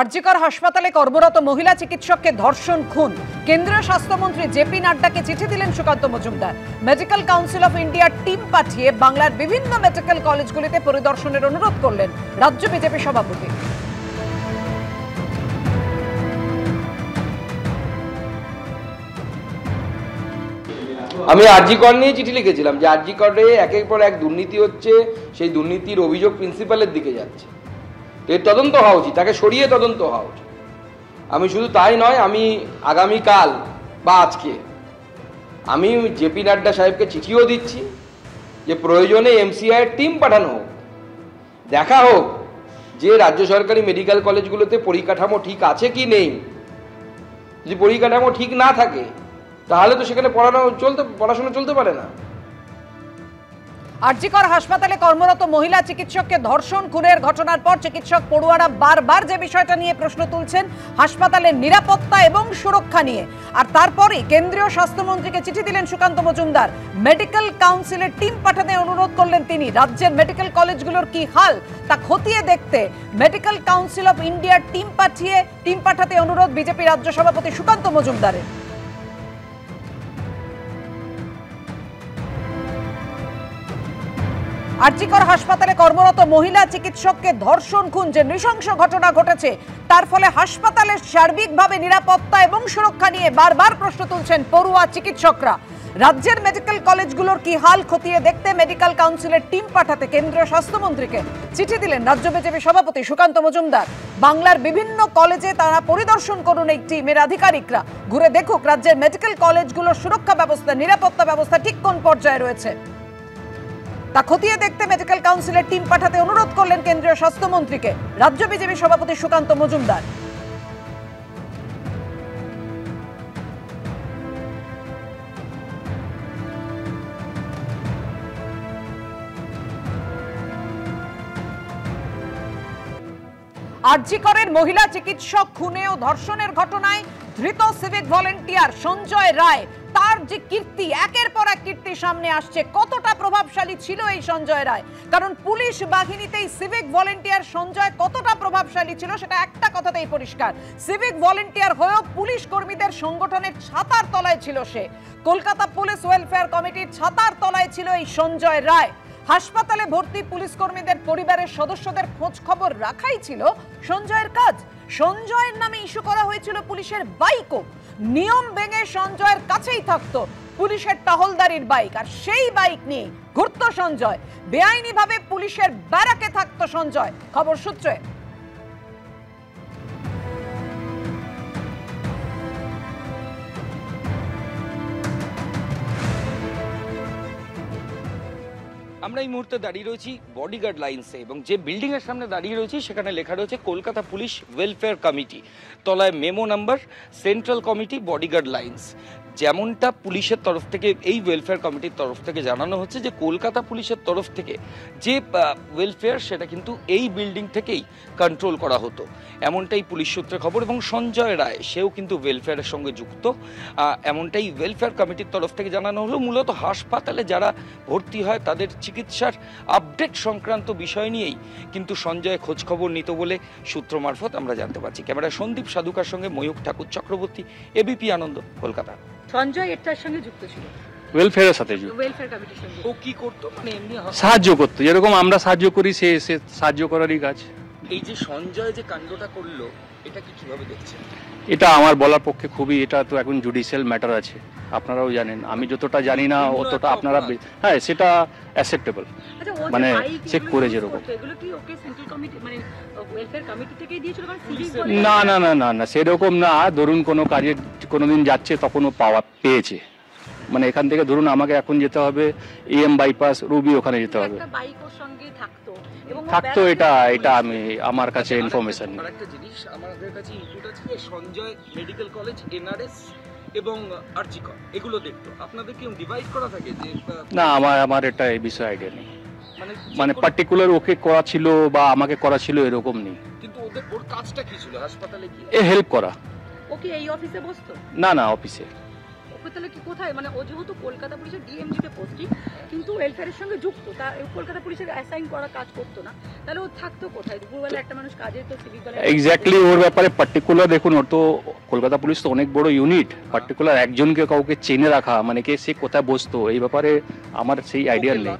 আরজিকর হাসপাতালে কর্মরত মহিলা চিকিৎসককে ধর্ষণ খুন। কেন্দ্রীয় স্বাস্থ্যমন্ত্রী জেপি নাড্ডাকে চিঠি দিলেন Sukanta Majumdar. Medical council of ইন্ডিয়ার টিম পাঠিয়ে বাংলার বিভিন্ন মেডিকেল কলেজগুলিতে পরিদর্শনের অনুরোধ করলেন রাজ্য বিজেপি সভাপতি। আমি আরজিকর নিয়ে চিঠি লিখেছিলাম যে আরজিকরে একের পর এক দুর্নীতি হচ্ছে, সেই দুর্নীতির অভিযোগ প্রিন্সিপালের দিকে যাচ্ছে, এর তদন্ত হওয়া উচিত, তাকে সরিয়ে তদন্ত হওয়া উচিত। আমি শুধু তাই নয়, আমি আগামীকাল বা আজকে আমি জেপি নাড্ডা সাহেবকে চিঠিও দিচ্ছি যে প্রয়োজনে এমসিআইয়ের টিম পাঠানো হোক, দেখা হোক যে রাজ্য সরকারি মেডিকেল কলেজগুলোতে পরিকাঠামো ঠিক আছে কি নেই। যদি পরিকাঠামো ঠিক না থাকে তাহলে তো সেখানে পড়াশোনা চলতে পারে না। আরজিকর হাসপাতালে কর্মরত মহিলা চিকিৎসককে ধর্ষণ খুনের ঘটনার পর চিকিৎসক পড়ুয়ারা বারবার যে বিষয়টা নিয়ে প্রশ্ন তুলছেন হাসপাতালের নিরাপত্তা এবং সুরক্ষা নিয়ে, আর তারপরে কেন্দ্রীয় স্বাস্থ্যমন্ত্রীকে চিঠি দিলেন সুকান্ত মজুমদার। মেডিকেল কাউন্সিলের টিম পাঠাতে অনুরোধ করলেন তিনি। রাজ্যের মেডিকেল কলেজগুলোর কি হাল তা খতিয়ে দেখতে মেডিকেল কাউন্সিল অফ ইন্ডিয়ার টিম পাঠাতে অনুরোধ বিজেপি রাজ্য সভাপতি সুকান্ত মজুমদারের। আরজিকর হাসপাতালে কর্মরত মহিলা চিকিৎসককে ধর্ষণ খুন যে নৃশংস ঘটনা ঘটেছে, তার ফলে হাসপাতালের সার্বিকভাবে নিরাপত্তা এবং সুরক্ষা নিয়ে বারবার প্রশ্ন তুলছেন পড়ুয়া চিকিৎসকরা। রাজ্যের মেডিকেল কলেজগুলোর কি হাল খতিয়ে দেখতে মেডিকেল কাউন্সিলের টিম পাঠাতে কেন্দ্রীয় স্বাস্থ্যমন্ত্রীকে চিঠি দিলেন রাজ্য বিজেপি সভাপতি সুকান্ত মজুমদার। বাংলার বিভিন্ন কলেজে তারা পরিদর্শন করুন এই টিমের আধিকারিকরা, ঘুরে দেখুক রাজ্যের মেডিকেল কলেজগুলোর সুরক্ষা ব্যবস্থা, নিরাপত্তা ব্যবস্থা ঠিক কোন পর্যায়ে রয়েছে তা খতিয়ে দেখতে মেডিকেল কাউন্সিলের টিম পাঠাতে অনুরোধ করলেন কেন্দ্রীয় স্বাস্থ্যমন্ত্রীকে রাজ্য বিজেপি সভাপতি সুকান্ত মজুমদার। আরজিকরের মহিলা চিকিৎসক খুনে ও ধর্ষণের ঘটনায় ধৃত সিভিক ভলেন্টিয়ার সঞ্জয় রায়, তার যে কীর্তি, একের পর এক কীর্তি সামনে আসছে, কতটা প্রভাবশালী ছিল এই সঞ্জয় রায়। কারণ পুলিশ বাহিনীতেই সিভিক ভলেন্টিয়ার সঞ্জয় কতটা প্রভাবশালী ছিল সেটা একটা কথাতেই পরিষ্কার। সিভিক ভলেন্টিয়ার হয়েও পুলিশ কর্মীদের সংগঠনের ছাতার তলায় ছিল সে। কলকাতা পুলিশ ওয়েলফেয়ার কমিটির ছাতার তলায় ছিল এই সঞ্জয় রায়। হাসপাতালে ভর্তি পুলিশ কর্মীদের পরিবারের সদস্যদের খোঁজ খবর রাখাই ছিল সঞ্জয়ের কাজ। সঞ্জয়ের নামে ইস্যু করা হয়েছিল পুলিশের বাইকও। নিয়ম ভেঙে সঞ্জয়ের কাছেই থাকতো পুলিশের টহলদারির বাইক, আর সেই বাইক নিয়ে ঘুরত সঞ্জয়। বেআইনিভাবে পুলিশের ব্যারাকে থাকতো সঞ্জয়। খবর সূত্রে আমরা এই মুহূর্তে দাঁড়িয়ে রয়েছি বডিগার্ড লাইন্সে, এবং যে বিল্ডিং এর সামনে দাঁড়িয়ে রয়েছি সেখানে লেখা রয়েছে কলকাতা পুলিশ ওয়েলফেয়ার কমিটি, তলায় memo number central committee bodyguard lines. যেমনটা পুলিশের তরফ থেকে, এই ওয়েলফেয়ার কমিটির তরফ থেকে জানানো হচ্ছে যে কলকাতা পুলিশের তরফ থেকে যে ওয়েলফেয়ার সেটা কিন্তু এই বিল্ডিং থেকেই কন্ট্রোল করা হতো, এমনটাই পুলিশ সূত্রে খবর। এবং সঞ্জয় রায় সেও কিন্তু ওয়েলফেয়ারের সঙ্গে যুক্ত, এমনটাই ওয়েলফেয়ার কমিটির তরফ থেকে জানানো হলো। মূলত হাসপাতালে যারা ভর্তি হয় তাদের চিকিৎসার আপডেট সংক্রান্ত বিষয় নিয়েই কিন্তু সঞ্জয় খোঁজ খবর নিত বলে সূত্র মারফত আমরা জানতে পারছি। ক্যামেরায় সন্দীপ সাধুকার সঙ্গে ময়ূখ ঠাকুর চক্রবর্তী, এবিপি আনন্দ, কলকাতা। সঞ্জয় এটার সঙ্গে যুক্ত ছিল, ওয়েলফেয়ারের সাথে ওয়েলফেয়ার কমিটির সঙ্গে। ও কি করতো? মানে এমনি সাহায্য করতো, যেরকম আমরা সাহায্য করি সে সাহায্য করারই কাজ। এই যে সঞ্জয় যে কাণ্ডটা করলো এটা কি কিভাবে দেখছেন? এটা আমার বলার পক্ষে খুবই, এটা তো এখন জুডিশিয়াল ম্যাটার আছে, আপনারাও জানেন, আমি যতটা জানি না অতটা আপনারা, হ্যাঁ সেটা অ্যাকসেপ্টেবল, মানে চেক করে যেরকম। এগুলো কি ওকে সেন্ট্রাল কমিটি মানে ওয়েলফেয়ার কমিটি থেকেই দিয়েছিল? না না না না না সেরকম না। ধরুন কোনো কাজে কোনোদিন যাচ্ছে তখনও পেয়েছে, মানে এখান থেকে ধরুন আমাকে এখন যেতে হবে এম বাইপাস রুবি, ওখানে যেতে হবে, থাকতো। এটা আমি আমার কাছে ইনফরমেশন নেই। আরেকটা জিনিস আমাদের কাছে ইনপুট আছে যে সঞ্জয় মেডিকেল কলেজ, এনআরএস এবং আরজিকর এগুলো দেখতো। আপনাদের কি ডিভাইড করা থাকে যে? না, আমার এটা এই বিষয়ে আইডিয়া নেই, মানে পার্টিকুলার ওকে করা ছিল বা আমাকে করা ছিল এরকম নেই। কিন্তু ওর কাজটা কি ছিল হাসপাতালে? কি হেল্প করা। ও কি এই অফিসে বসতো? না না, অফিসে। তাহলে কি কোথায়, মানে ও যেহেতু কলকাতা পুলিশের ডিএমজিতে পোস্টিং কিন্তু ওয়েলফেয়ারের সঙ্গে যুক্ত, তা কলকাতা পুলিশের অ্যাসাইন করা কাজ করতো না, তাহলে ও থাকতো কোথায়? দুপুরবেলা একটা মানুষ কাজে তো সিভিক বেলা এক্স্যাক্টলি ওর ব্যাপারে পার্টিকুলার দেখুন, ওর তো কলকাতা পুলিশ তো অনেক বড় ইউনিট, পার্টিকুলার একজনকে কাউকে চেনে রাখা মানে কে সে কোথায় বসতো এই ব্যাপারে আমার সেই আইডিয়া নেই।